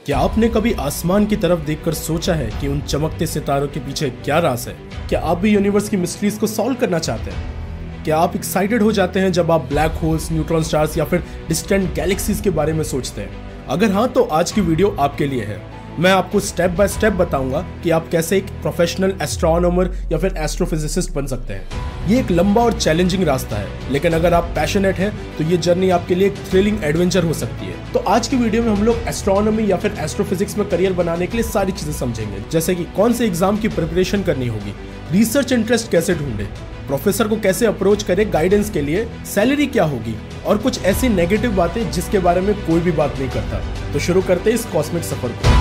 क्या आपने कभी आसमान की तरफ देखकर सोचा है कि उन चमकते सितारों के पीछे क्या राज है? क्या आप भी यूनिवर्स की मिस्ट्रीज को सॉल्व करना चाहते हैं? क्या आप एक्साइटेड हो जाते हैं जब आप ब्लैक होल्स, न्यूट्रॉन स्टार्स या फिर डिस्टेंट गैलेक्सीज के बारे में सोचते हैं? अगर हाँ, तो आज की वीडियो आपके लिए है। मैं आपको स्टेप बाय स्टेप बताऊंगा कि आप कैसे एक प्रोफेशनल एस्ट्रोनॉमर या फिर एस्ट्रोफिजिसिस्ट बन सकते हैं। ये एक लंबा और चैलेंजिंग रास्ता है, लेकिन अगर आप पैशनेट हैं तो ये जर्नी आपके लिए एक थ्रिलिंग एडवेंचर हो सकती है। तो आज की वीडियो में हम लोग एस्ट्रोनॉमी या फिर एस्ट्रोफिजिक्स में करियर बनाने के लिए सारी चीजें समझेंगे, जैसे कि कौन से एग्जाम की प्रिपरेशन करनी होगी, रिसर्च इंटरेस्ट कैसे ढूंढे, प्रोफेसर को कैसे अप्रोच करें गाइडेंस के लिए, सैलरी क्या होगी और कुछ ऐसी नेगेटिव बातें जिसके बारे में कोई भी बात नहीं करता। तो शुरू करते हैं इस कॉस्मिक सफर को।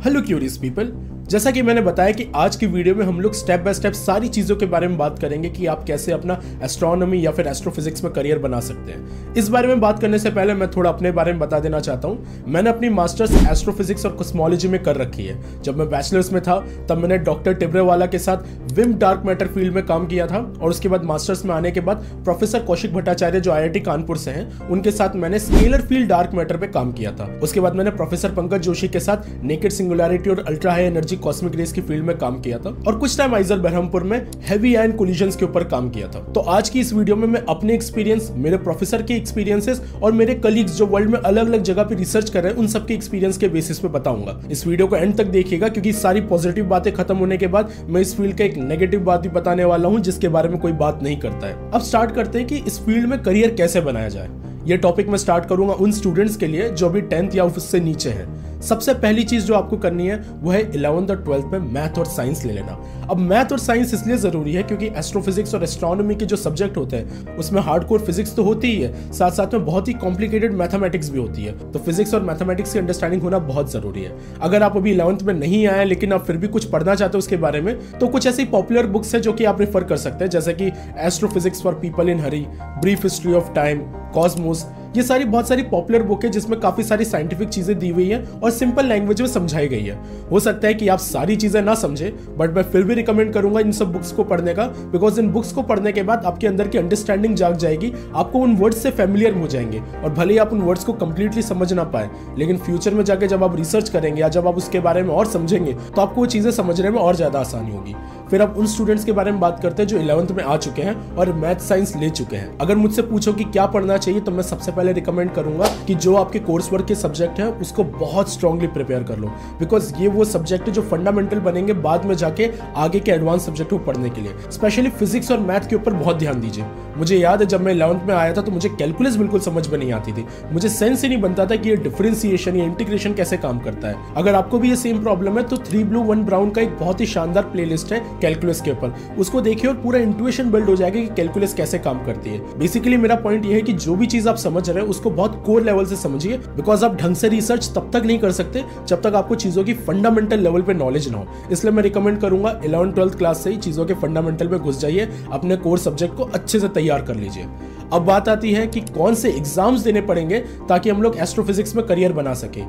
हेलो क्यूरियस पीपल, जैसा कि मैंने बताया कि आज की वीडियो में हम लोग स्टेप बाय स्टेप सारी चीज़ों के बारे में बात करेंगे कि आप कैसे अपना एस्ट्रोनॉमी या फिर एस्ट्रोफिजिक्स में करियर बना सकते हैं। इस बारे में बात करने से पहले मैं थोड़ा अपने बारे में बता देना चाहता हूँ। मैंने अपनी मास्टर्स एस्ट्रोफिजिक्स और कॉस्मोलॉजी में कर रखी है। जब मैं बैचलर्स में था तब मैंने डॉक्टर टिब्रेवाला के साथ विम डार्क मैटर फील्ड में काम किया था, और उसके बाद मास्टर्स में आने के बाद प्रोफेसर कौशिक भट्टाचार्य जो IIT कानपुर से हैं, उनके साथ मैंने स्केलर फील्ड डार्क मैटर पे काम किया था। उसके बाद मैंने प्रोफेसर पंकज जोशी के साथ नेकेड सिंगुलैरिटी और ultra high energy cosmic rays की फील्ड में काम किया था, और कुछ टाइम आइजर बरहमपुर में हेवी आयन कोलिजन्स के ऊपर काम किया था। तो आज की इस वीडियो में मैं अपने एक्सपीरियंस, मेरे प्रोफेसर के एक्सपीरियंसेस और मेरे कलीग्स जो वर्ल्ड में अलग अलग जगह पे रिसर्च कर रहे हैं, उन सबके एक्सपीरियंस के बेसिस पे बताऊंगा। इस वीडियो को एंड तक देखिएगा, क्योंकि सारी पॉजिटिव बातें खत्म होने के बाद मैं इस फील्ड का एक नेगेटिव बात भी बताने वाला हूं, जिसके बारे में कोई बात नहीं करता है। अब स्टार्ट करते हैं कि इस फील्ड में करियर कैसे बनाया जाए। ये टॉपिक मैं स्टार्ट करूंगा उन स्टूडेंट्स के लिए जो अभी 10th या उससे नीचे हैं। सबसे पहली चीज जो आपको करनी है वो है 11th और 12th में मैथ और साइंस ले लेना। अब मैथ और साइंस इसलिए जरूरी है क्योंकि एस्ट्रोफिजिक्स और एस्ट्रोनॉमी के जो सब्जेक्ट होते हैं उसमें हार्डकोर फिजिक्स तो होती ही है, साथ साथ में बहुत ही कॉम्प्लिकेटेड मैथमेटिक्स भी होती है। तो फिजिक्स और मैथमेटिक्स की अंडरस्टैंडिंग होना बहुत जरूरी है। अगर आप अभी 11th में नहीं आए लेकिन आप फिर भी कुछ पढ़ना चाहते हो उसके बारे में, तो कुछ ऐसी पॉपुलर बुक्स है जो कि आप रेफर कर सकते हैं, जैसे कि astrophysics for people in Hari, brief history of time, Cosmos. ये सारी बहुत सारी पॉपुलर बुक है जिसमें काफी सारी साइंटिफिक चीजें दी हुई है और सिंपल लैंग्वेज में समझाई गई है। हो सकता है कि आप सारी चीजें ना समझे, बट मैं फिर भी रिकमेंड करूंगा इन सब बुक्स को पढ़ने का, बिकॉज इन बुक्स को पढ़ने के बाद आपके अंदर की अंडरस्टैंडिंग जाग जाएगी, आपको उन वर्ड्स से फेमिलियर हो जाएंगे। और भले ही आप उन वर्ड्स को कंप्लीटली समझ ना पाए, लेकिन फ्यूचर में जाके जब आप रिसर्च करेंगे या जब आप उसके बारे में और समझेंगे तो आपको वो चीजें समझने में और ज्यादा आसानी होगी। फिर आप उन स्टूडेंट्स के बारे में बात करते हैं जो 11th में आ चुके हैं और मैथ साइंस ले चुके हैं। अगर मुझसे पूछो कि क्या पढ़ना चाहिए, तो मैं सबसे पहले रिकमेंड करूंगा कि जो आपके कोर्स वर्क के सब्जेक्ट है उसको बहुत स्ट्रांगली प्रिपेयर कर लो, बिकॉज ये वो सब्जेक्ट है जो फंडामेंटल बनेंगे बाद में जाके आगे के एडवांस सब्जेक्ट को पढ़ने के लिए। स्पेशली फिजिक्स और मैथ के ऊपर बहुत ध्यान दीजिए। मुझे याद है जब मैं 11th में आया था तो मुझे कैलकुलस बिल्कुल समझ में नहीं आती थी। मुझे सेंस ही नहीं बनता था कि ये डिफरेंशिएशन या इंटीग्रेशन कैसे काम करता है। अगर आपको भी ये सेम प्रॉब्लम है तो 3 ब्लू 1 ब्राउन का एक बहुत ही शानदार प्लेलिस्ट है कैलकुलस के ऊपर, उसको देखिए और पूरा इंट्यूशन बिल्ड हो जाएगा कि कैलकुलस कैसे काम करती है। बेसिकली मेरा पॉइंट ये है कि जो भी चीज आप समझ रहे हैं उसको बहुत कोर लेवल से समझिए, बिकॉज आप ढंग से रिसर्च तब तक नहीं कर सकते जब तक आपको चीजों की फंडामेंटल लेवल पे नॉलेज ना हो। इसलिए मैं रिकमेंड करूंगा 11th-12th क्लास से ही चीजों के फंडामेंटल में घुस जाइए, अपने कोर सब्जेक्ट को अच्छे से तैयार कर लीजिए। अब बात आती है कि कौन से एग्जाम्स देने पड़ेंगे ताकि हम लोग एस्ट्रोफिजिक्स में करियर बना सके।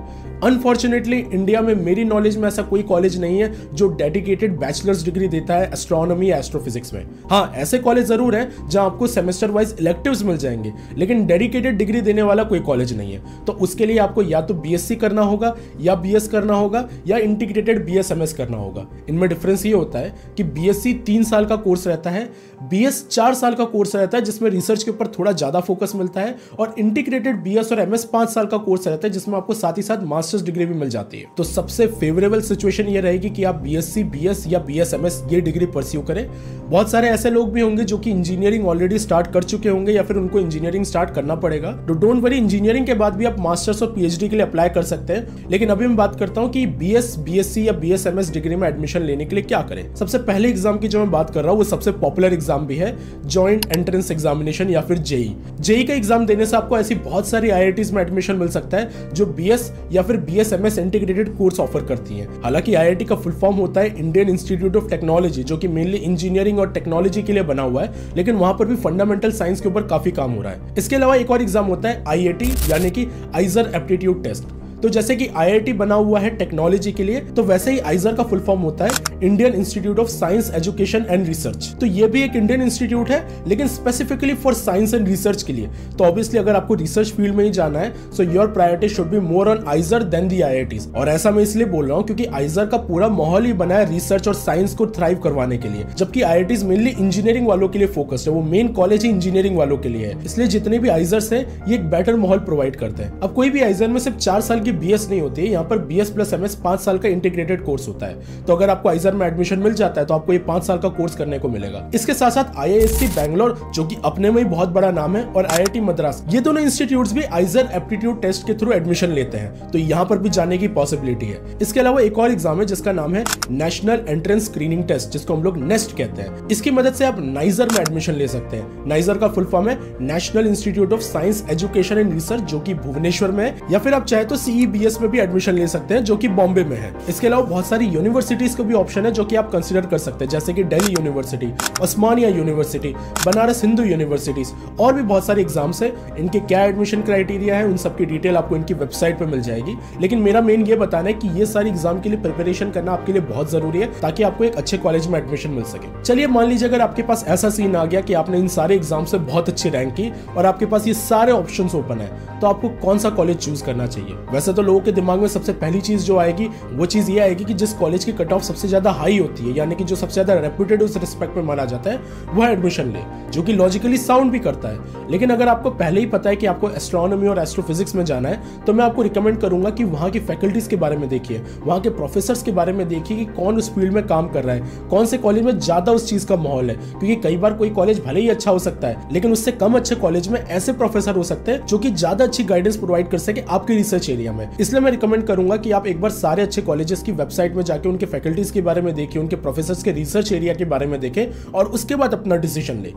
अनफॉर्चुनेटली इंडिया में मेरी नॉलेज में ऐसा कोई कॉलेज नहीं है जो डेडिकेटेड बैचलर्स डिग्री देता है एस्ट्रोनॉमी या एस्ट्रोफिजिक्स में। हाँ, ऐसे कॉलेज जरूर हैं जहां आपको सेमेस्टर वाइज इलेक्टिव्स मिल जाएंगे, लेकिन डेडिकेटेड डिग्री देने वाला कोई कॉलेज नहीं है। तो उसके लिए आपको या तो BSc करना होगा या BS करना होगा या इंटीग्रेटेड BS-MS करना होगा। इनमें डिफरेंस ये होता है कि BSc 3 साल का कोर्स रहता है, BS 4 साल का कोर्स रहता है जिसमें रिसर्च के ऊपर थोड़ा ज्यादा फोकस मिलता है, और इंटीग्रेटेड BS और MS 5 साल का कोर्स रहता है जिसमें आपको साथ ही साथ मास्टर्स डिग्री भी मिल जाती है। तो सबसे फेवरेबल सिचुएशन ये रहेगी कि आप BSc, BS या BS-MS ये डिग्री परस्यू करें। बहुत सारे ऐसे लोग भी होंगे जो कि इंजीनियरिंग ऑलरेडी स्टार्ट कर चुके होंगे या फिर उनको इंजीनियरिंग स्टार्ट करना पड़ेगा। तो डोंट वरी, इंजीनियरिंग के बाद भी आप मास्टर्स और PhD के लिए अप्लाई कर सकते हैं। लेकिन अभी मैं बात करता हूं कि BS, BSc या BS-MS डिग्री में एडमिशन लेने के लिए क्या करें। सबसे पहले एग्जाम की जो मैं बात कर रहा हूं वो सबसे पॉपुलर एग्जाम भी है, जॉइंट एंट्रेंस एग्जामिनेशन या फिर JEE का एग्जाम देने से आपको ऐसी बहुत सारी IITs में एडमिशन मिल सकता है जो BS या फिर BS-MS इंटीग्रेटेड कोर्स ऑफर करती हैं। हालांकि IIT का फुल फॉर्म होता है इंडियन इंस्टीट्यूट ऑफ टेक्नोलॉजी, जो कि मेनली इंजीनियरिंग और टेक्नोलॉजी के लिए बना हुआ है, लेकिन वहां पर भी फंडामेंटल साइंस के ऊपर काफी काम हो रहा है। इसके अलावा एक और एग्जाम होता है IAT यानी कि आइजर एप्टीट्यूड टेस्ट। तो जैसे कि IIT बना हुआ है टेक्नोलॉजी के लिए, तो वैसे ही आइजर का फुल फॉर्म होता है Indian institute of science education and research. तो ये भी एक इंडियन इंस्टीट्यूट है, लेकिन specifically for science and research के लिए। तो ऑब्वियसली अगर आपको रिसर्च फील्ड में ही जाना है, so your priority should be more on IISER than the IITs। और ऐसा मैं इसलिए बोल रहा हूँ क्योंकि आइजर का पूरा माहौल ही बना है रिसर्च और साइंस को थ्राइव करवाने के लिए, जबकि IITs मेनली इंजीनियरिंग वालों के लिए फोकस्ड है। वो मेन कॉलेज ही इंजीनियरिंग वालों के लिए है, इसलिए जितने भी आइजर्स हैं ये एक बेटर माहौल प्रोवाइड करते हैं। अब कोई भी आइजर में सिर्फ 4 साल की BS नहीं होती है, यहाँ पर BS प्लस MS 5 साल का इंटीग्रेटेड कोर्स होता है। तो अगर आपको आइजर में एडमिशन मिल जाता है तो आपको ये 5 साल का कोर्स करने को मिलेगा। इसके साथ साथ IISc बैंगलोर, जो कि अपने में ही बहुत बड़ा नाम है, और IIT मद्रास, ये दोनों इंस्टीट्यूट्स भी आइजर एप्टीट्यूड टेस्ट के थ्रू एडमिशन लेते हैं, तो यहाँ पर भी जाने की पॉसिबिलिटी है। इसके अलावा एक और एग्जाम है जिसका नाम है नेशनल एंट्रेंस स्क्रीनिंग टेस्ट, जिसको हम लोग नेस्ट कहते हैं। इसकी मदद से आप नाइजर में एडमिशन ले सकते हैं। नाइजर का फुल फॉर्म है national institute of science education and research, जो कि भुवनेश्वर में है, या फिर आप चाहे तो CEBS में भी एडमिशन ले सकते हैं, जो कि बॉम्बे में है। इसके अलावा बहुत सारी यूनिवर्सिटीज को भी ऑप्शन है जो कि आप कंसीडर कर सकते हैं, जैसे कि दिल्ली यूनिवर्सिटी, उस्मानिया यूनिवर्सिटी, बनारस हिंदू यूनिवर्सिटीज, और भी बहुत सारे एग्जाम्स है। इनके क्या एडमिशन क्राइटेरिया है उन सबकी डिटेल आपको इनकी वेबसाइट पे मिल जाएगी। लेकिन मेरा मेन ये बताना है कि ये सारी एग्जाम के लिए प्रिपरेशन करना आपके लिए बहुत जरूरी है, ताकि आपको एक अच्छे कॉलेज में एडमिशन मिल सके। चलिए मान लीजिए अगर आपके पास ऐसा सीन आ गया कि आपने इन सारे एग्जाम से बहुत अच्छी रैंक की और आपके पास ये सारे ऑप्शंस ओपन है, तो आपको कौन सा कॉलेज चूज करना चाहिए। वैसे तो लोगों के दिमाग में सबसे पहली चीज जो आएगी वो चीज ये आएगी कि जिस कॉलेज की कट ऑफ सबसे ज्यादा हाई होती है, यानी कि जो सबसे ज्यादा रेप्यूटेड उस रिस्पेक्ट में माना जाता है, वह एडमिशन ले, जो कि लॉजिकली साउंड भी करता है। लेकिन अगर आपको पहले ही पता है कि आपको एस्ट्रोनॉमी और एस्ट्रोफिजिक्स में जाना है, तो मैं आपको रिकमेंड करूंगा कि वहां की फैकल्टीज के बारे में देखिए, वहां के प्रोफेसर्स के बारे में देखिए कि कौन उस फील्ड में काम कर रहा है, कौन से कॉलेज में ज्यादा उस चीज का माहौल है। क्योंकि कई बार कोई कॉलेज भले ही अच्छा हो सकता है, लेकिन उससे कम अच्छे कॉलेज में ऐसे प्रोफेसर हो सकते हैं जो कि ज्यादा अच्छी गाइडेंस प्रोवाइड कर सके आपके रिसर्च एरिया में। इसलिए मैं रिकमेंड करूंगा कि आप एक बार सारे अच्छे कॉलेजेस की वेबसाइट में जाके उनके फैकल्टीज के बारे में देखिए, उनके प्रोफेसर्स के रिसर्च एरिया के बारे में देखें, और उसके बाद अपना डिसीजन ले।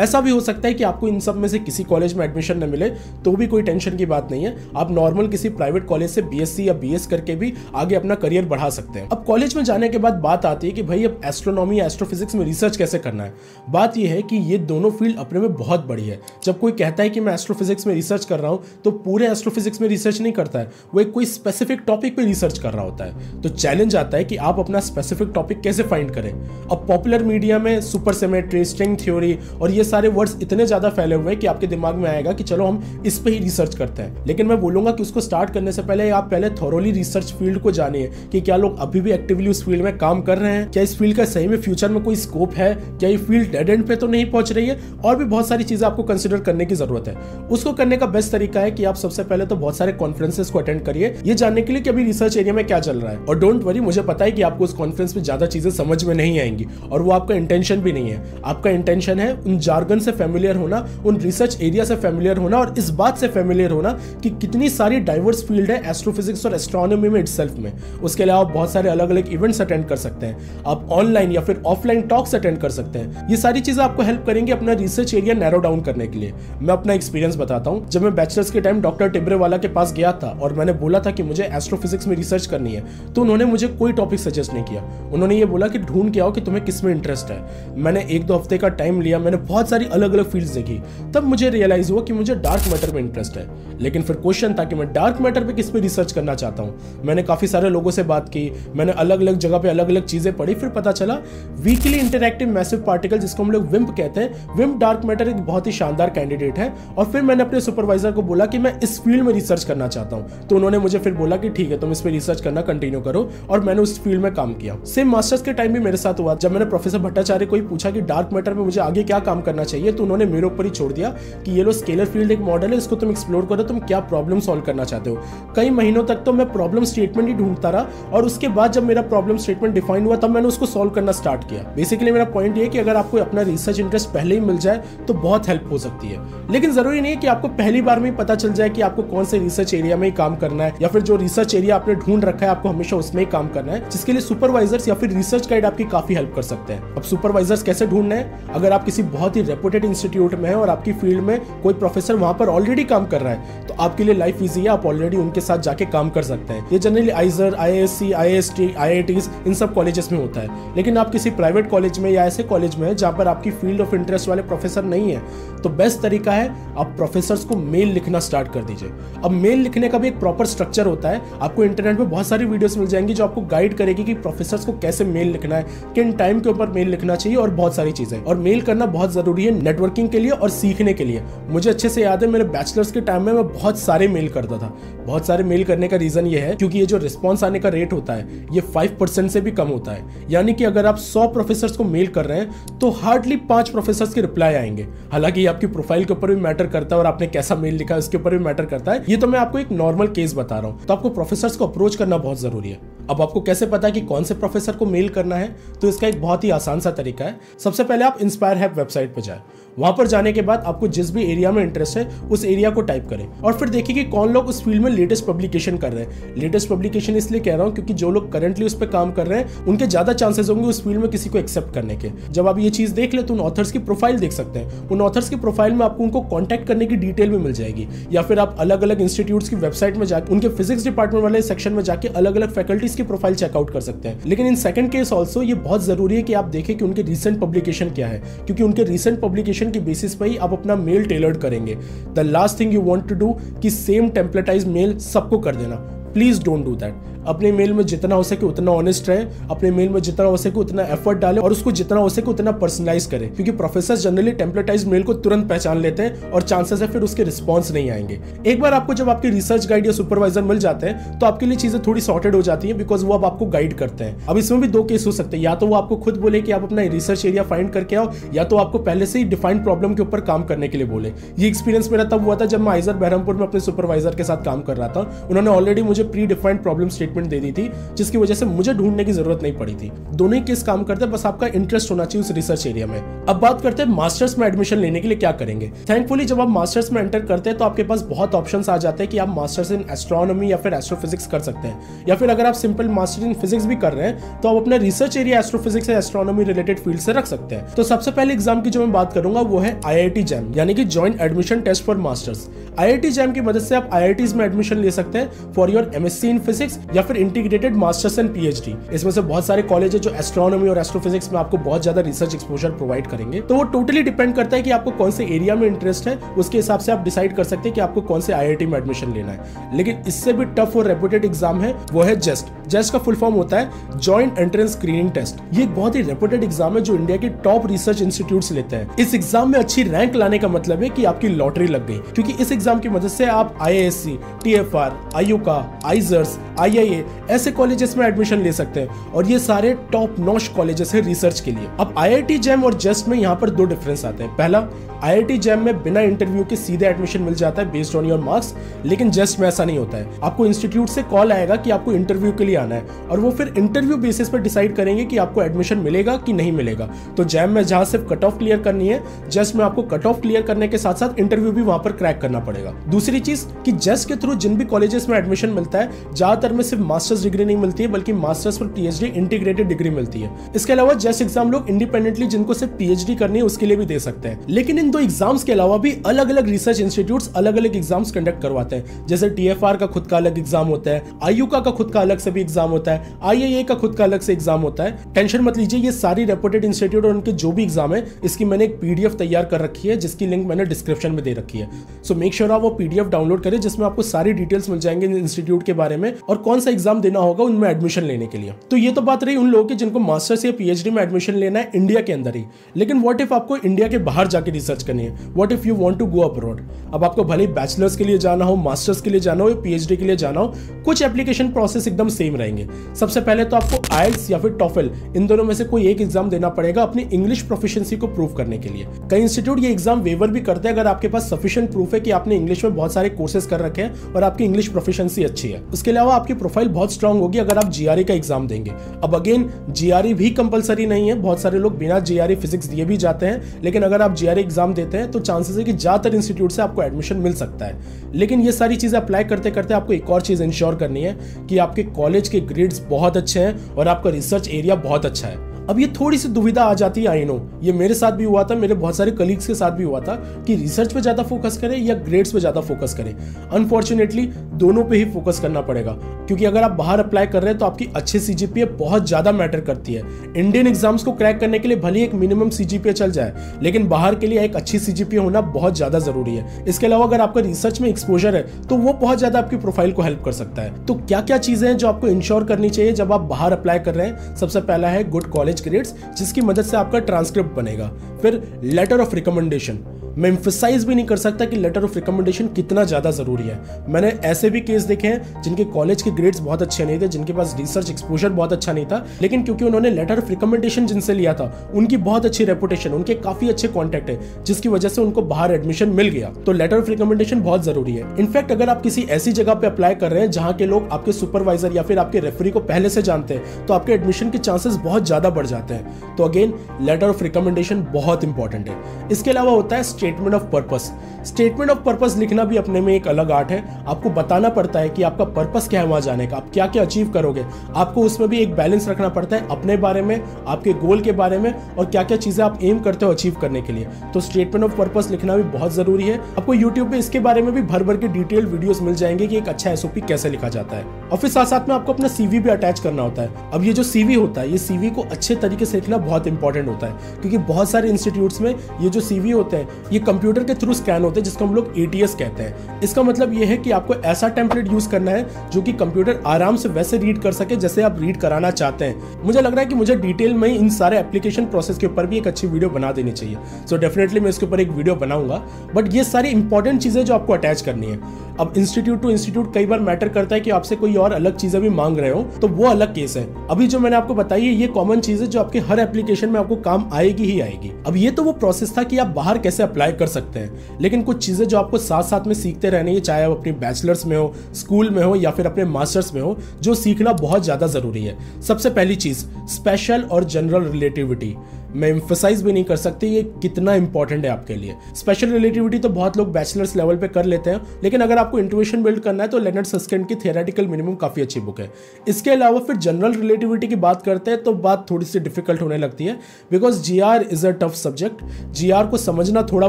ऐसा भी हो सकता है कि आपको इन सब में से किसी कॉलेज में एडमिशन न मिले, तो भी कोई टेंशन की बात नहीं है। आप नॉर्मल किसी प्राइवेट कॉलेज से BSc या BS करके भी आगे अपना करियर बढ़ा सकते हैं। अब कॉलेज में जाने के बाद बात आती है कि भाई अब एस्ट्रोनॉमी या एस्ट्रोफिजिक्स में रिसर्च कैसे करना है। बात यह है कि ये दोनों फील्ड अपने में बहुत बड़ी है। जब कोई कहता है कि मैं एस्ट्रोफिजिक्स में रिसर्च कर रहा हूं, तो पूरे एस्ट्रोफिजिक्स में रिसर्च नहीं करता है, वो एक कोई स्पेसिफिक टॉपिक पे रिसर्च कर रहा होता है। तो चैलेंज आता है कि आप अपना स्पेसिफिक टॉपिक कैसे फाइंड करें। अब पॉपुलर मीडिया में सुपर सिमेट्री, स्ट्रिंग थ्योरी और ये सारे वर्ड्स इतने ज्यादा फैले हुए हैं कि आपके दिमाग में आएगा कि चलो हम इस पे ही रिसर्च करते हैं। लेकिन मैं बोलूंगा कि उसको स्टार्ट करने से पहले आप पहले थॉरोली रिसर्च फील्ड को जानिए कि क्या लोग अभी भी एक्टिवली उस फील्ड में काम कर रहे हैं, क्या इस फील्ड का सही में फ्यूचर में कोई स्कोप है, क्या ये फील्ड डेड एंड पे तो नहीं पहुंच रही है, और भी बहुत सारी चीजें आपको कंसिडर करने की जरूरत है। उसको करने का बेस्ट तरीका है कि आप सबसे पहले तो बहुत सारे कॉन्फ्रेंसेस को अटेंड करिए, ये जानने के लिए कि अभी रिसर्च एरिया में क्या चल रहा है। और डोंट वरी, मुझे पता है कि आपको उस कॉन्फ्रेंस में ज्यादा चीजें समझ में नहीं आएंगी, और वो आपका इंटेंशन भी नहीं है। आपका इंटेंशन है उन जार्गन से फेमिलियर होना, उन रिसर्च एरिया से फेमिलियर होना, और इस बात से फेमिलियर होना कि कितनी सारी डाइवर्स फील्ड है एस्ट्रोफिजिक्स और एस्ट्रोनॉमी में इटसेल्फ में। उसके अलावा आप बहुत सारे अलग अलग इवेंट्स अटेंड कर सकते हैं, आप ऑनलाइन या फिर ऑफलाइन टॉक्स अटेंड कर सकते हैं। ये सारी चीजें आपको हेल्प करेंगे अपना रिसर्च एरिया नैरो डाउन करने के लिए। मैं अपना एक्सपीरियंस बताता हूं। जब मैं बैचलर्स के टाइम डॉक्टर टिब्रेवाला के पास गया था और मैंने बोला था कि मुझे एस्ट्रोफिजिक्स में रिसर्च करनी है, तो उन्होंने मुझे कोई टॉपिक सजेस्ट नहीं किया। उन्होंने ये बोला कि ढूंढ के आओ कि तुम्हें किस में इंटरेस्ट है। मैंने 1-2 हफ्ते का टाइम लिया, मैंने बहुत सारी अलग अलग फील्ड्स देखी, तब मुझे रियलाइज हुआ कि मुझे डार्क मैटर में इंटरेस्ट है। लेकिन फिर क्वेश्चन था कि मैं डार्क मैटर पे किस पे रिसर्च करना चाहता हूं। मैंने काफी सारे लोगों से बात की, मैंने अलग अलग जगह पे अलग अलग चीजें पढ़ी, फिर पता चला वीकली इंटरैक्टिव मैसिव पार्टिकल, जिसको हम लोग विम्प कहते हैं, विम्प डार्क मैटर एक बहुत ही शानदार कैंडिडेट है। और फिर मैंने अपने सुपरवाइजर को बोला कि मैं इस फील्ड में रिसर्च करना चाहता हूं, तो उन्होंने मुझे फिर बोला कि ठीक है, तुम इस पे रिसर्च करना कंटिन्यू करो, और मैंने उस फील्ड में काम किया। सेम मास्टर्स के टाइम भी मेरे साथ हुआ। जब मैंने प्रोफेसर भट्टाचार्य को ही पूछा कि डार्क मैटर में मुझे आगे क्या काम करना चाहिए, तो उन्होंने मेरे ऊपर ही छोड़ दिया कि ये लो स्केलर फील्ड एक मॉडल है, इसको तुम एक्सप्लोर करो, तुम क्या प्रॉब्लम सॉल्व करना चाहते हो। कई महीनों तक तो मैं प्रॉब्लम स्टेटमेंट ही ढूंढता रहा, और उसके बाद जब मेरा प्रॉब्लम स्टेटमेंट डिफाइन हुआ तब मैंने उसको सॉल्व करना स्टार्ट किया। बेसिकली मेरा पॉइंट ये है कि अगर आपको अपना रिसर्च इंटरेस्ट पहले ही मिल जाए तो बहुत हेल्प हो सकती है। लेकिन जरूरी नहीं है कि आपको पहली बार में ही पता चल जाए कि आपको कौन से रिसर्च एरिया में ही काम करना है, या फिर जो रिसर्च एरिया आपने ढूंढ रखा है आपको हमेशा उसमें ही काम करना है, जिसके लिए सुपरवाइजर्स या फिर रिसर्च गाइड आपकी काफी हेल्प कर सकते हैं। अब सुपरवाइजर्स कैसे ढूंढने हैं? अगर आप किसी बहुत ही रेपुटेड इंस्टीट्यूट में है और आपकी फील्ड में कोई प्रोफेसर वहां पर ऑलरेडी काम कर रहा है, तो आपके लिए लाइफ इजी है, आप ऑलरेडी उनके साथ जाके काम कर सकते हैं। ये जनरली आइजर, IISc, IIST, IITs इन सब कॉलेजेस में होता है। लेकिन आप किसी प्राइवेट कॉलेज में या ऐसे कॉलेज में जहां पर आपकी फील्ड ऑफ इंटरेस्ट वाले प्रोफेसर नहीं है, तो बेस्ट तरीका है आप प्रोफेसर्स को मेल लिखना स्टार्ट कर दीजिए। अब मेल लिखने का भी एक प्रॉपर स्ट्रक्चर होता है। आपको इंटरनेट पे बहुत सारी वीडियोस मिल जाएंगी जो आपको गाइड करेगी कि प्रोफेसर्स को कैसे मेल लिखना है, किन टाइम के ऊपर मेल लिखना चाहिए और बहुत सारी चीजें। और मेल करना बहुत जरूरी है नेटवर्किंग के लिए और सीखने के लिए। मुझे अच्छे से याद है मेरे बैचलर्स के टाइम में मैं बहुत सारे मेल करता था। बहुत सारे मेल करने का रीजन ये है क्योंकि ये जो रिस्पॉन्स आने का रेट होता है ये 5% से भी कम होता है। यानी कि अगर आप 100 प्रोफेसर्स को मेल कर रहे हैं तो हार्डली 5 प्रोफेसर्स के रिप्लाई आएंगे। हालांकि ये आपकी प्रोफाइल के ऊपर भी मैटर करता है और आपने कैसा मेल लिखा है उसके ऊपर भी मैटर करता है। ये तो मैं आपको एक नॉर्मल केस बता रहा हूं। तो आपको प्रोफेसर्स को अप्रोच करना बहुत जरूरी है। अब आपको कैसे पता है कि कौन से प्रोफेसर को मेल करना है? तो इसका एक बहुत ही आसान सा तरीका है। सबसे पहले आप इंस्पायर हैप वेबसाइट पर जाएं। वहां पर जाने के बाद आपको जिस भी एरिया में इंटरेस्ट है उस एरिया को टाइप करें और फिर देखिए कि कौन लोग उस फील्ड में लेटेस्ट पब्लिकेशन कर रहे हैं। लेटेस्ट पब्लिकेशन इसलिए कह रहा हूं क्योंकि जो लोग करंटली उस पर काम कर रहे हैं उनके ज्यादा चांसेस होंगे उस फील्ड में किसी को एक्सेप्ट करने के। जब आप ये चीज देख ले तो उन ऑथर्स की प्रोफाइल देख सकते हैं। उन ऑथर्स की प्रोफाइल में आपको उनको कॉन्टैक्ट करने की डिटेल भी मिल जाएगी, या फिर आप अलग अलग इंस्टीट्यूट्स की वेबसाइट में जाकर उनके फिजिक्स डिपार्टमेंट वाले सेक्शन में जाके अलग अलग फैकल्टीज की प्रोफाइल चेकआउट कर सकते हैं। लेकिन इन सेकंड केस ऑल्सो ये बहुत जरूरी है कि आप देखें कि उनके रिसेंट पब्लिकेशन क्या है, क्योंकि उनके रिसेंट पब्लिकेशन की बेसिस पर ही आप अपना मेल टेलर्ड करेंगे। The last thing you want to do कि सेम टेम्पलेटाइज मेल सबको कर देना। Please don't do that. अपने मेल में जितना हो सके उतना ऑनेस्ट रहे, अपने मेल में जितना हो सके उतना एफर्ट डालें और उसको जितना हो सके उतना पर्सनलाइज करें, क्योंकि प्रोफेसर जनरली टेम्पलेटाइज मेल को तुरंत पहचान लेते हैं और चांसेस है फिर उसके रिस्पॉन्स नहीं आएंगे। एक बार आपको जब आपके रिसर्च गाइड या सुपरवाइजर मिल जाते हैं तो आपके लिए चीजें थोड़ी सॉर्टेड हो जाती है, बिकॉज वो अब आपको गाइड करते हैं। अब इसमें भी 2 केस हो सकते हैं, या तो वो आपको खुद बोले कि आप अपना रिसर्च एरिया फाइंड करके आओ, या तो आपको पहले से ही डिफाइंड प्रॉब्लम के ऊपर काम करने के लिए बोले। ये एक्सपीरियंस मेरा तब हुआ था जब मैं आइजर बहरमपुर में अपने सुपरवाइजर के साथ काम कर रहा था। उन्होंने ऑलरेडी मुझे प्री डिफाइंड प्रॉब्लम स्टेटमेंट दे दी थी, जिसकी वजह से मुझे ढूंढने की जरूरत नहीं पड़ी थी। दोनों ही केस काम करते हैं, बस आपका इंटरेस्ट होना चाहिए उस रिसर्च एरिया में। अब बात करते हैं मास्टर्स में एडमिशन लेने के लिए क्या करेंगे। थैंकफुली जब आप मास्टर्स में एंटर करते हैं तो आपके पास बहुत ऑप्शंस आ जाते हैं कि आप मास्टर्स इन एस्ट्रोनॉमी या फिर एस्ट्रोफिजिक्स कर सकते हैं, या फिर अगर आप सिंपल मास्टर इन फिजिक्स भी कर रहे हैं तो आप अपना रिसर्च एरिया एस्ट्रोफिजिक्स या एस्ट्रोनॉमी रिलेटेड फील्ड से रख सकते हैं। तो सबसे पहले एग्जाम की जो मैं बात करूंगा वो है IIT जैम, यानी कि joint admission test for masters. IIT JAM की मदद से आप IITs में एडमिशन ले सकते हैं for your MSc in physics या फिर इंटीग्रेटेड मास्टर्स एंड PhD। इसमें से बहुत सारे कॉलेज है जो एस्ट्रोनॉमी और एस्ट्रोफिजिक्स में आपको बहुत ज्यादा रिसर्च एक्सपोजर प्रोवाइड करेंगे। तो वो टोटली डिपेंड करता है कि आपको कौन से एरिया में इंटरेस्ट है, उसके हिसाब से आप डिसाइड कर सकते हैं कि आपको कौन से IIT में एडमिशन लेना है। लेकिन इससे भी टफ और रेपुटेड एग्जाम है वो है जेस्ट। जेस्ट का फुल फॉर्म होता है जॉइंट एंट्रेंस स्क्रीनिंग टेस्ट। ये एक बहुत ही रेपुटेड एग्जाम है जो इंडिया के टॉप रिसर्च इंस्टीट्यूट्स लेते हैं। इस एग्जाम में अच्छी रैंक लाने का मतलब है कि आपकी लॉटरी लग गई, क्योंकि इस एग्जाम की मदद से आप IISc, TFR, IUCAA, IISER, IIA ऐसे कॉलेजेस में एडमिशन ले सकते हैं, और ये सारे टॉप नॉच कॉलेजेस है रिसर्च के लिए। अब IIT जैम और जेस्ट में यहाँ पर 2 डिफरेंस आते हैं। पहला, IIT जैम में बिना इंटरव्यू के सीधे एडमिशन मिल जाता है बेस्ड ऑन योर मार्क्स, लेकिन जेस्ट में ऐसा नहीं होता है। आपको इंस्टीट्यूट से कॉल आएगा कि आपको इंटरव्यू के लिए आना है, और वो फिर इंटरव्यू बेसिस पर डिसाइड करेंगे कि आपको एडमिशन मिलेगा कि नहीं मिलेगा। तो जैम में जहां सिर्फ कट ऑफ क्लियर करनी है, जेस्ट में आपको कट ऑफ क्लियर करने के साथ साथ इंटरव्यू भी वहां पर क्रैक करना पड़ेगा। दूसरी चीज कि जेस्ट के थ्रू जिन भी कॉलेजेस में एडमिशन मिलता है, ज्यादातर में सिर्फ मास्टर्स डिग्री नहीं मिलती है, बल्कि मास्टर्स और PhD इंटीग्रेटेड डिग्री मिलती है। इसके अलावा जेस्ट एग्जाम लोग इंडिपेंडेंटली जिनको सिर्फ PhD करनी है उसके लिए भी दे सकते हैं। लेकिन इन 2 एग्जाम्स के अलावा भी अलग अलग रिसर्च इंस्टीट्यूट्स अलग अलग एग्जाम्स कंडक्ट करवाते हैं। जैसे TFR का खुद का अलग एग्जाम होता है, IUCAA का खुद का अलग से भी एग्जाम होता है, IIA का खुद का अलग से एग्जाम होता है। टेंशन मत लीजिए, ये सारी रेपुटेड इंस्टीट्यूट और उनके जो भी एग्जाम है, इसकी मैंने एक PDF तैयार कर रखी है जिसकी लिंक मैंने डिस्क्रिप्शन में दे रखी है। सो मेक श्योर आप वो PDF डाउनलोड करें जिसमें आपको सारी डिटेल्स मिल जाएंगे इंस्टीट्यूट के बारे में और कौन सा एग्जाम देना होगा उनमें एडमिशन लेने के लिए। तो ये तो बात रही उन लोगों की जिनको मास्टर्स या PhD में एडमिशन लेना है इंडिया के अंदर ही। लेकिन व्हाट इफ आपको इंडिया के बाहर जाके रिसर्च करनी है? What if you want to go abroad? अब आपको भले ही बैचलर्स के लिए जाना हो, मास्टर्स के लिए जाना हो या PhD के लिए जाना हो, कुछ एप्लीकेशन प्रोसेस एकदम सेम रहेंगे। सबसे पहले तो आपको IELTS या फिर TOEFL इन दोनों में से कोई एक एग्जाम देना पड़ेगा अपनी इंग्लिश प्रोफिशिएंसी को प्रूव करने के लिए। कई इंस्टीट्यूट ये एग्जाम वेवर भी करते हैं अगर आपके पास सफिशिएंट प्रूफ है कि आपने इंग्लिश में बहुत सारे कोर्सेज कर रखे हैं और आपकी इंग्लिश प्रोफिशिएंसी अच्छी है। उसके अलावा आपकी प्रोफाइल बहुत स्ट्रांग होगी अगर आप GRE का एग्जाम देंगे। अब अगेन GRE भी कंपलसरी नहीं है, बहुत सारे लोग बिना GRE फिजिक्स दिए भी जाते हैं, लेकिन अगर आप GRE एग्जाम देते हैं तो चांसेस है कि ज्यादातर इंस्टीट्यूट से आपको एडमिशन मिल सकता है। लेकिन ये सारी चीजें अप्लाई करते करते आपको एक और चीज इंश्योर करनी है कि आपके कॉलेज के ग्रेड्स बहुत अच्छे हैं और आपका रिसर्च एरिया बहुत अच्छा है। अब ये थोड़ी सी दुविधा आ जाती है, आई नो, ये मेरे साथ भी हुआ था, मेरे बहुत सारे कलीग्स के साथ भी हुआ था कि रिसर्च पे ज्यादा फोकस करें या ग्रेड्स पे ज्यादा फोकस करें। अनफॉर्चुनेटली दोनों पे ही फोकस करना पड़ेगा, क्योंकि अगर आप बाहर अप्लाई कर रहे हैं तो आपकी अच्छी सीजीपीए बहुत ज्यादा मैटर करती है। इंडियन एग्जाम्स को क्रैक करने के लिए भले एक मिनिमम सीजीपीए चल जाए, लेकिन बाहर के लिए एक अच्छी सीजीपीए होना बहुत ज्यादा जरूरी है। इसके अलावा अगर आपका रिसर्च में एक्सपोजर है तो वो बहुत ज्यादा आपकी प्रोफाइल को हेल्प कर सकता है। तो क्या क्या चीजें हैं जो आपको इंश्योर करनी चाहिए जब आप बाहर अप्लाई कर रहे हैं? सबसे पहला है गुड कॉलेज ग्रेड्स, जिसकी मदद से आपका ट्रांसक्रिप्ट बनेगा। फिर लेटर ऑफ रिकमेंडेशन, मैं एम्फसाइज भी नहीं कर सकता कि लेटर ऑफ रिकमेंडेशन कितना ज्यादा जरूरी है। मैंने ऐसे भी केस देखे हैं जिनके कॉलेज के ग्रेड्स बहुत अच्छे नहीं थे, जिनके पास रिसर्च एक्सपोजर बहुत अच्छा नहीं था, लेकिन क्योंकि उन्होंने लेटर ऑफ रिकमेंडेशन जिनसे लिया था उनकी बहुत अच्छी रेपुटेशन, उनके काफी अच्छे कॉन्टैक्ट है, जिसकी वजह से उनको बाहर एडमिशन मिल गया। तो लेटर ऑफ रिकमेंडेशन बहुत जरूरी है। इनफैक्ट अगर आप किसी ऐसी जगह पे अप्लाई कर रहे हैं जहां के लोग आपके सुपरवाइजर या फिर आपके रेफरी को पहले से जानते हैं, तो आपके एडमिशन के चांसेस बहुत ज्यादा बढ़ जाते हैं। तो अगेन लेटर ऑफ रिकमेंडेशन बहुत इंपॉर्टेंट है। इसके अलावा होता है statement of purpose. Statement of purpose लिखना भी अपने में एक अलग आर्ट है। आपको बताना पड़ता है कि आपका पर्पस क्या है वहां जाने का, आप क्या क्या अचीव करोगे। आपको उसमें भी एक बैलेंस रखना पड़ता है अपने बारे में, आपके गोल के बारे में, और क्या क्या चीजें आप एम करते हो अचीव करने के लिए। तो स्टेटमेंट ऑफ पर्पस लिखना भी बहुत जरूरी है। आपको यूट्यूब पे इसके बारे में भी भर भर के डिटेल वीडियोस मिल जाएंगे कि एक अच्छा एसओपी कैसे लिखा जाता है। और फिर साथ साथ में आपको अपना सीवी भी अटैच करना होता है। अब ये जो सीवी होता है, ये सीवी को अच्छे तरीके से लिखना बहुत इंपॉर्टेंट होता है, क्योंकि बहुत सारे इंस्टीट्यूट्स में ये जो सीवी होते हैं ये कंप्यूटर के थ्रू स्कैन होते हैं, जिसको हम लोग एटीएस कहते हैं। इसका मतलब ये है कि आपको ऐसा टेम्पलेट यूज करना है जो कि कंप्यूटर आराम से वैसे रीड कर सके जैसे आप रीड कराना चाहते हैं। मुझे लग रहा है कि मुझे डिटेल में इन सारे एप्लीकेशन प्रोसेस के ऊपर भी एक अच्छी वीडियो बना देनी चाहिए। सो डेफिनेटली मैं इसके ऊपर एक वीडियो बनाऊंगा। बट ये सारी इंपॉर्टेंट चीजें जो आपको अटैच करनी है। अब इंस्टीट्यूट टू इंस्टीट्यूट कई बार मैटर करता है कि आपसे कोई और अलग चीजें भी मांग रहे हो, तो वो अलग केस है। अभी जो मैंने आपको बताई है ये कॉमन चीज है जो आपके हर एप्लीकेशन में आपको काम आएगी ही आएगी। अब ये तो वो प्रोसेस था कि आप बाहर कैसे अप्लाई कर सकते हैं, लेकिन कुछ चीजें जो आपको साथ साथ में सीखते रहनी है, चाहे आप अपनी बैचलर्स में हो, स्कूल में हो या फिर अपने मास्टर्स में हो, जो सीखना बहुत ज्यादा जरूरी है। सबसे पहली चीज स्पेशल और जनरल रिलेटिविटी। मैं एम्फसाइज भी नहीं कर सकती ये कितना इंपॉर्टेंट है आपके लिए। स्पेशल रिलेटिविटी तो बहुत लोग बैचलर्स लेवल पे कर लेते हैं, लेकिन अगर आपको इंट्यूशन बिल्ड करना है तो लेनर्ड सस्किंड की थियोरेटिकल मिनिमम काफी अच्छी बुक है। इसके अलावा फिर जनरल रिलेटिविटी की बात करते हैं तो बात थोड़ी सी डिफिकल्ट होने लगती है, because GR is a tough subject. GR को समझना थोड़ा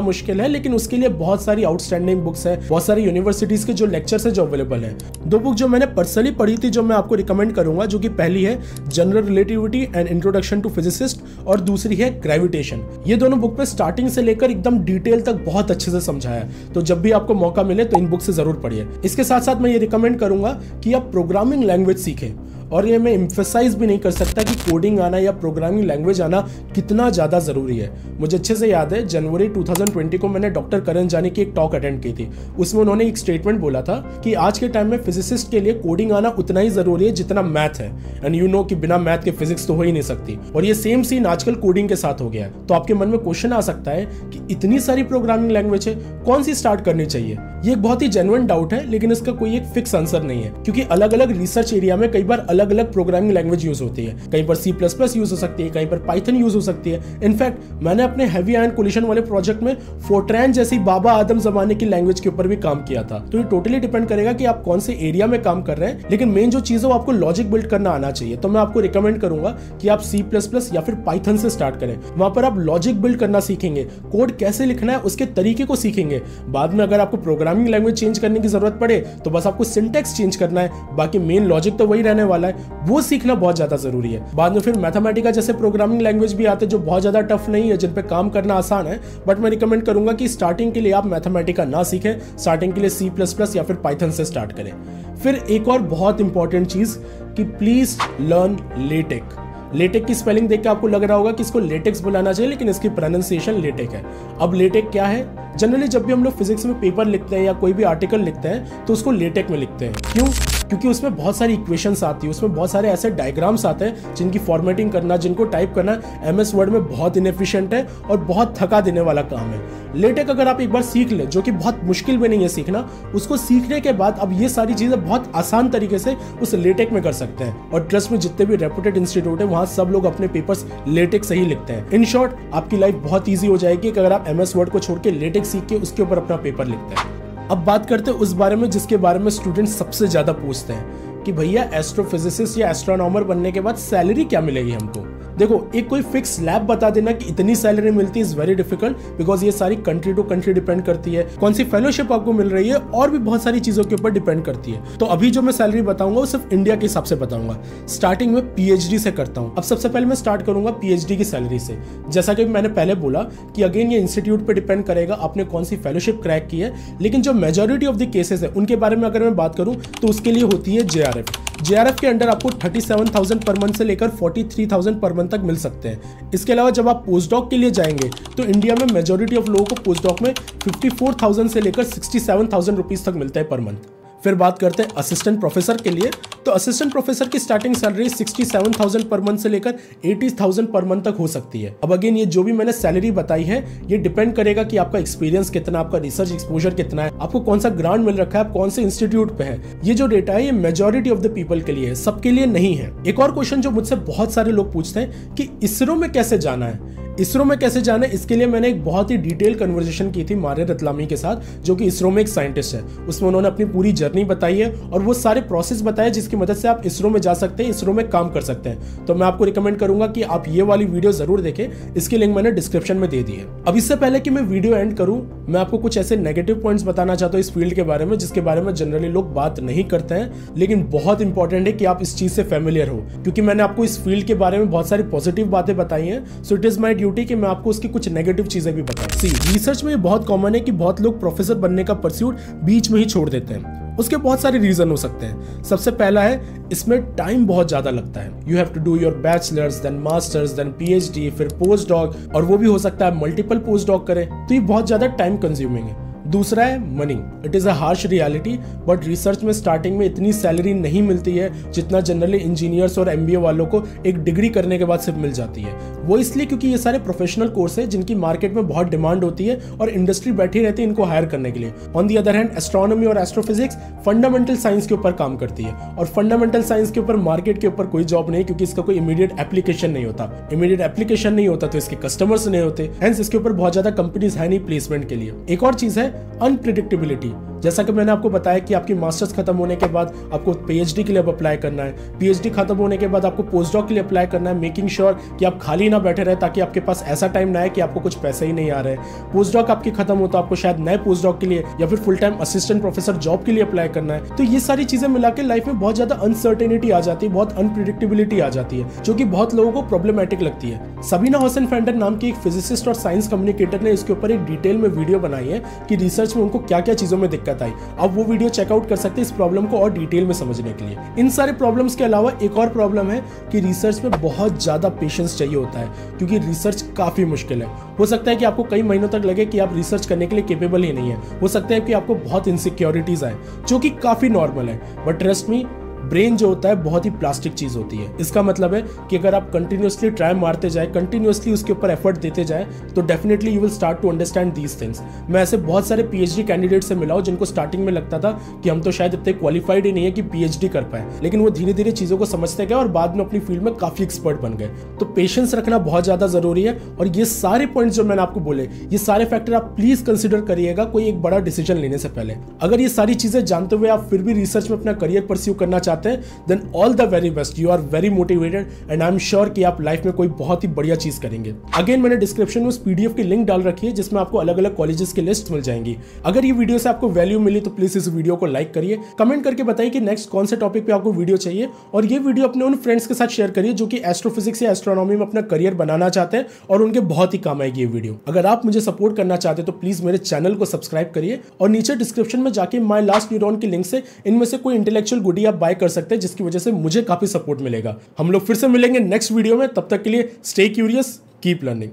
मुश्किल है, लेकिन उसके लिए बहुत सारी आउटस्टैंडिंग बुक्स है, बहुत सारी यूनिवर्सिटीज के जो लेक्चर्स है जो अवेलेबल है। दो बुक जो मैंने पर्सनली पढ़ी थी जो मैं आपको रिकमेंड करूंगा, जो कि पहली है general relativity and introduction to physicist और दूसरी है ग्रेविटेशन। ये दोनों बुक पे स्टार्टिंग से लेकर एकदम डिटेल तक बहुत अच्छे से समझाया है। तो जब भी आपको मौका मिले तो इन बुक से जरूर पढ़िए। इसके साथ साथ मैं ये रिकमेंड करूंगा कि आप प्रोग्रामिंग लैंग्वेज सीखें। और ये मैं एम्फसाइज भी नहीं कर सकता कि कोडिंग आना या प्रोग्रामिंग लैंग्वेज आना कितना ज़्यादा ज़रूरी है। मुझे अच्छे से याद है जनवरी 2020 को मैंने डॉक्टर करण जानी की एक टॉक अटेंड की थी। उसमें उन्होंने एक स्टेटमेंट बोला था कि आज के टाइम में फिजिसिस्ट के लिए कोडिंग आना उतना ही ज़रूरी है जितना मैथ है। एंड यू नो कि बिना मैथ के फिजिक्स तो हो ही नहीं सकती। और ये सेम सीन आजकल कोडिंग के साथ हो गया है। तो आपके मन में क्वेश्चन आ सकता है कि इतनी सारी प्रोग्रामिंग लैंग्वेज है, कौन सी स्टार्ट करनी चाहिए? ये एक बहुत ही जेन्युइन डाउट है, लेकिन इसका कोई एक फिक्स आंसर नहीं है, क्योंकि अलग अलग रिसर्च एरिया में कई बार अलग अलग प्रोग्रामिंग लैंग्वेज यूज होती है। कहीं पर C++ यूज हो सकती है, कहीं पर पाइथन यूज हो सकती है। इनफैक्ट मैंने अपने हैवी आयन कोलिशन वाले प्रोजेक्ट में फोर्ट्रैन जैसी बाबा आदम जमाने की लैंग्वेज के ऊपर भी काम किया था। तो ये टोटली डिपेंड करेगा कि आप कौन से एरिया में काम कर रहे हैं, लेकिन मेन जो चीज है वो आपको लॉजिक बिल्ड करना आना चाहिए। तो मैं आपको रिकमेंड करूंगा कि आप C++ या फिर पाइथन से स्टार्ट करें। वहां पर आप लॉजिक बिल्ड करना सीखेंगे, कोड कैसे लिखना है उसके तरीके को सीखेंगे। बाद में अगर आपको प्रोग्रामिंग लैंग्वेज चेंज करने की जरूरत पड़े तो बस आपको सिंटैक्स चेंज करना है, बाकी मेन लॉजिक तो वही रहने वाला है। वो सीखना बहुत ज्यादा जरूरी है। बाद में फिर मैथमेटिका जैसे प्रोग्रामिंग लैंग्वेज भी आते हैं जो बहुत ज्यादा टफ नहीं है, जिन पे काम करना आसान है। बट मैं रिकमेंड करूंगा कि स्टार्टिंग के लिए आप मैथमेटिका ना सीखें, स्टार्टिंग के लिए C++ या फिर पाइथन से स्टार्ट करें। फिर एक और बहुत इंपॉर्टेंट चीज कि प्लीज लर्न लेटेक। लेटेक की स्पेलिंग देख के आपको लग रहा होगा कि इसको लेटेक्स बुलाना चाहिए, लेकिन इसकी प्रोनाउंसिएशन लेटेक है। अब लेटेक क्या है? जनरली जब भी हम लोग फिजिक्स में पेपर लिखते हैं या कोई भी आर्टिकल लिखते हैं तो उसको लेटेक में लिखते हैं। क्यों? क्योंकि उसमें बहुत सारी इक्वेशंस आती है, उसमें बहुत सारे ऐसे डायग्राम्स आते हैं जिनकी फॉर्मेटिंग करना, जिनको टाइप करना MS वर्ड में बहुत इनएफिशिएंट है और बहुत थका देने वाला काम है। लेटेक अगर आप एक बार सीख ले, जो कि बहुत मुश्किल भी नहीं है सीखना, उसको सीखने के बाद अब ये सारी चीजें बहुत आसान तरीके से उस लेटेक में कर सकते हैं। और ट्रस्ट में जितने भी रेपुटेड इंस्टीट्यूट है वहां सब लोग अपने पेपर्स लेटेक से ही लिखते हैं। इन शॉर्ट आपकी लाइफ बहुत ईजी हो जाएगी अगर आप MS वर्ड को छोड़ के लेटेक सीख के उसके ऊपर अपना पेपर लिखते हैं। अब बात करते हैं उस बारे में जिसके बारे में स्टूडेंट सबसे ज्यादा पूछते हैं कि भैया एस्ट्रोफिजिसिस्ट या एस्ट्रोनॉमर बनने के बाद सैलरी क्या मिलेगी हमको। देखो, एक कोई फिक्स स्लैब बता देना कि इतनी सैलरी मिलती है इज वेरी डिफिकल्ट, बिकॉज ये सारी कंट्री टू कंट्री डिपेंड करती है, कौन सी फेलोशिप आपको मिल रही है और भी बहुत सारी चीजों के ऊपर डिपेंड करती है। तो अभी जो मैं सैलरी बताऊंगा वो सिर्फ इंडिया के हिसाब से बताऊंगा। स्टार्टिंग में पीएचडी से करता हूं। अब सबसे पहले मैं स्टार्ट करूंगा पीएचडी की सैलरी से। जैसा कि मैंने पहले बोला कि अगेन ये इंस्टीट्यूट पे डिपेंड करेगा आपने कौन सी फेलोशिप क्रैक की है, लेकिन जो मेजॉरिटी ऑफ द केसेस है उनके बारे में अगर मैं बात करूं तो उसके लिए होती है जेआरएफ। जेआरएफ के अंडर आपको 37,000 पर मंथ से लेकर 43,000 पर मंथ तक मिल सकते हैं। इसके अलावा जब आप पोस्ट डॉक के लिए जाएंगे तो इंडिया में मेजॉरिटी ऑफ लोगों को पोस्ट डॉक में 54,000 से लेकर 67,000 रुपीज तक मिलता है पर मंथ। फिर बात करते हैं असिस्टेंट प्रोफेसर के लिए, तो असिस्टेंट प्रोफेसर की स्टार्टिंग सैलरी 67,000 पर मंथ से लेकर 80,000 पर मंथ तक हो सकती है। अब अगेन ये जो भी मैंने सैलरी बताई है ये डिपेंड करेगा कि आपका एक्सपीरियंस कितना, आपका रिसर्च एक्सपोजर कितना है, आपको कौन सा ग्रांट मिल रखा है, आप कौन से इंस्टीट्यूट पे है। ये जो डेटा है ये मेजॉरिटी ऑफ द पीपल के लिए है, सबके लिए नहीं है। एक और क्वेश्चन जो मुझसे बहुत सारे लोग पूछते हैं कि इसरो में कैसे जाना है। इसरो में कैसे जाना है, इसके लिए मैंने एक बहुत ही डिटेल कन्वर्सेशन की थी मारिया रतलामी के साथ, जो कि इसरो में एक साइंटिस्ट है। उसमें उन्होंने अपनी पूरी जर्नी बताई है और वो सारे प्रोसेस बताए जिसकी मदद से आप इसरो में जा सकते हैं, इसरो में काम कर सकते हैं। तो मैं आपको रिकमेंड करूंगा कि आप ये वाली वीडियो जरूर देखें, इसकी लिंक मैंने डिस्क्रिप्शन में दे दी है। अब इससे पहले कि मैं वीडियो एंड करूं, मैं आपको कुछ ऐसे नेगेटिव पॉइंट्स बताना चाहता हूं इस फील्ड के बारे में जिसके बारे में जनरली लोग बात नहीं करते हैं, लेकिन बहुत इंपॉर्टेंट है कि आप इस चीज से फेमिलियर हो, क्योंकि मैंने आपको इस फील्ड के बारे में बहुत सारी पॉजिटिव बातें बताई हैं। So it is my duty कि मैं आपको उसकी कुछ नेगेटिव चीजें भी बताऊं। सी, रिसर्च में ये बहुत कॉमन है कि बहुत लोग प्रोफेसर बनने का परस्यूट बीच में ही छोड़ देते हैं। उसके बहुत सारे रीजन हो सकते हैं। सबसे पहला है इसमें टाइम बहुत ज्यादा लगता है। You have to do your bachelors, then masters, then PhD, फिर पोस्ट डॉक, और वो भी हो सकता है मल्टीपल पोस्ट डॉक करें, तो ये बहुत ज्यादा टाइम कंज्यूमिंग है। दूसरा है money. It is a harsh reality, but research में स्टार्टिंग में इतनी सैलरी नहीं मिलती है जितना जनरली इंजीनियर्स और एमबीए वालों को एक डिग्री करने के बाद सिर्फ मिल जाती है। वो इसलिए क्योंकि ये सारे प्रोफेशनल कोर्स है जिनकी मार्केट में बहुत डिमांड होती है और इंडस्ट्री बैठी रहती है इनको हायर करने के लिए। On the other hand astronomy और एस्ट्रोफिजिक्स फंडामेंटल साइंस के ऊपर काम करती है, और फंडामेंटल साइंस के ऊपर मार्केट के ऊपर कोई जॉब नहीं, क्योंकि इसका कोई इमीडिएट एप्लीकेशन नहीं होता। इमीडिएट एप्लीकेशन नहीं होता तो इसके कस्टमर्स नहीं होते, हेंस इसके ऊपर बहुत ज्यादा कंपनीज है नहीं प्लेसमेंट के लिए। एक और चीज है अनप्रिडिक्टेबिलिटी। जैसा कि मैंने आपको बताया कि आपकी मास्टर्स खत्म होने के बाद आपको पीएचडी के लिए अप्लाई करना है, पीएचडी खत्म होने के बाद आपको पोस्ट डॉक के लिए अप्लाई करना है, मेकिंग श्योर कि आप खाली ना बैठे रहे ताकि आपके पास ऐसा टाइम ना आए कि आपको कुछ पैसे ही नहीं आ रहे। पोस्ट डॉक आपकी खत्म हो तो आपको शायद नए पोस्ट डॉक के लिए या फिर full time assistant professor job के लिए अप्लाई करना है। तो ये सारी चीजें मिला के लाइफ में बहुत ज्यादा अनसर्टेनिटी आ जाती है, बहुत अनप्रिडिक्टेबिलिटी आ जाती है, जो कि बहुत लोगों को प्रॉब्लमेटिक लगती है। सबीना हसन फेंडर नाम की एक फिजिसिस्ट और साइंस कम्युनिकेटर ने इसके ऊपर एक डिटेल में वीडियो बनाई है कि रिसर्च में उनको क्या क्या चीजों में दिक्कत आई। अब वो वीडियो चेकआउट कर सकते हैं इस प्रॉब्लम को और डिटेल में समझने के लिए। इन सारे प्रॉब्लम्स के अलावा एक और प्रॉब्लम है कि रिसर्च में बहुत ज्यादा पेशेंस चाहिए होता है, क्योंकि रिसर्च काफी मुश्किल है। हो सकता है कि आपको कई महीनों तक लगे कि आप रिसर्च करने के लिए केपेबल ही नहीं है, हो सकता है कि आपको बहुत इनसिक्योरिटीज आए, जो कि काफी नॉर्मल है, बट ट्रस्ट मी, ब्रेन जो होता है बहुत ही प्लास्टिक चीज होती है। इसका मतलब है कि अगर आप कंटिन्यूअसली ट्राई मारते जाए, कंटिन्यूअसली उसके ऊपर एफर्ट देते जाए, तो definitely you will start to understand these things. मैं ऐसे बहुत सारे पीएचडी कैंडिडेट से मिला हूं जिनको स्टार्टिंग में लगता था कि हम तो शायद इतने क्वालिफाइड ही नहीं है कि पीएचडी कर पाए, लेकिन वो धीरे धीरे चीजों को समझते गए और बाद में अपनी फील्ड में काफी एक्सपर्ट बन गए। तो पेशेंस रखना बहुत ज्यादा जरूरी है, और ये सारे पॉइंट्स जो मैंने आपको बोले, ये सारे फैक्टर आप प्लीज कंसिडर करिएगा कोई एक बड़ा डिसीजन लेने से पहले। अगर ये सारी चीजें जानते हुए आप फिर भी रिसर्च में अपना करियर परस्यू करना चाहते हैं, then all the very best, you are very motivated and I am sure कि आप लाइफ में कोई बहुत ही बढ़िया चीज करेंगे। अगेन मैंने डिस्क्रिप्शन में उस पीडीएफ की लिंक डाल रखी है जिसमें आपको अलग अलग कॉलेजेस की लिस्ट मिल जाएंगी। अगर ये वीडियो से आपको वैल्यू मिली तो प्लीज इस वीडियो को लाइक करिए, कमेंट करके बताइए कि नेक्स्ट कौन से टॉपिक पे आपको वीडियो चाहिए, और ये वीडियो अपने उन फ्रेंड्स के साथ शेयर करिए जो कि एस्ट्रोफिजिक्स या एस्ट्रोनॉमी में अपना करियर बनाना चाहते हैं और उनके बहुत ही काम आएगी ये वीडियो। अगर आप मुझे सपोर्ट करना चाहते हैं तो प्लीज मेरे चैनल को सब्सक्राइब करिए, और नीचे डिस्क्रिप्शन में जाके माय लास्ट न्यूरॉन की लिंक से इनमें से कोई इंटेलेक्चुअल गुडी आप बाय कर सकते हैं, जिसकी वजह से मुझे काफी सपोर्ट मिलेगा। हम लोग फिर से मिलेंगे नेक्स्ट वीडियो में, तब तक के लिए स्टे क्यूरियस, कीप लर्निंग।